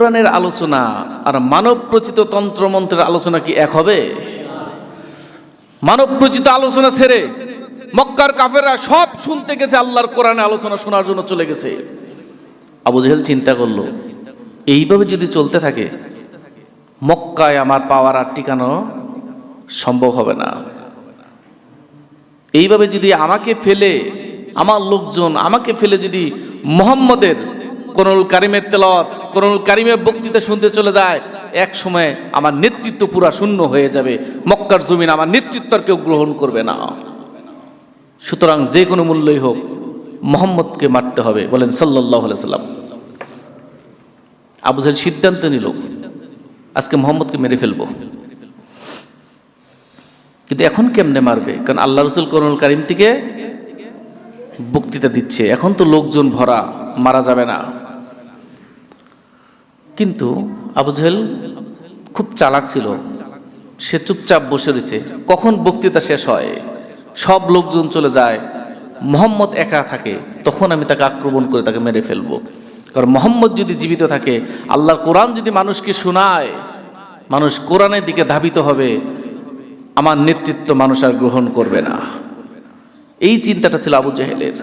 কোরআনের আলোচনা আর মানব প্রচিত তন্ত্রমন্ত্রের আলোচনা কি এক হবে? মানব প্রচিত আলোচনা ছেড়ে মক্কার কাফেররা সব শুনতে গেছে, আল্লাহর কোরআনের আলোচনা শোনার জন্য চলে গেছে। আবু জেহেল চিন্তা করলো, এইভাবে যদি চলতে থাকে মক্কায় আমার পাওয়ার আর টিকানো সম্ভব হবে না। এইভাবে যদি আমাকে ফেলে, আমার লোকজন আমাকে ফেলে যদি মুহাম্মদের কোরআনুল কারিমের তেলাওয়াত, কোরআনুল কারিমের বক্তৃতা শুনতে চলে যায়, এক সময় আমার নেতৃত্ব পুরা শূন্য হয়ে যাবে। মক্কার জমিন আমার নেতৃত্ব আর কেউ গ্রহণ করবে না। সুতরাং যে কোনো মূল্যই হোক মুহাম্মদকে মারতে হবে, বলেন সাল্লাল্লাহু আলাইহি সাল্লাম। আবু জেহেল সিদ্ধান্ত নিল, আজকে মুহাম্মদকে মেরে ফেলবো। কিন্তু এখন কেমনে মারবে? কারণ আল্লাহ রাসূল কোরআনুল কারীম থেকে বক্তৃতা দিচ্ছে, এখন তো লোকজন ভরা, মারা যাবে না। কিন্তু আবু জেহেল খুব চালাক ছিল, সে চুপচাপ বসে রয়েছে। কখন বক্তৃতা শেষ হয়, সব লোকজন চলে যায়, মুহাম্মদ একা থাকে, তখন আমি তাকে আক্রমণ করে তাকে মেরে ফেলবো। কারণ মুহাম্মদ যদি জীবিত থাকে, আল্লাহর কোরআন যদি মানুষকে শোনায়, মানুষ কোরআনের দিকে ধাবিত হবে, আমার নেতৃত্ব মানুষ আর গ্রহণ করবে না। এই চিন্তাটা ছিল আবু জেহেলের।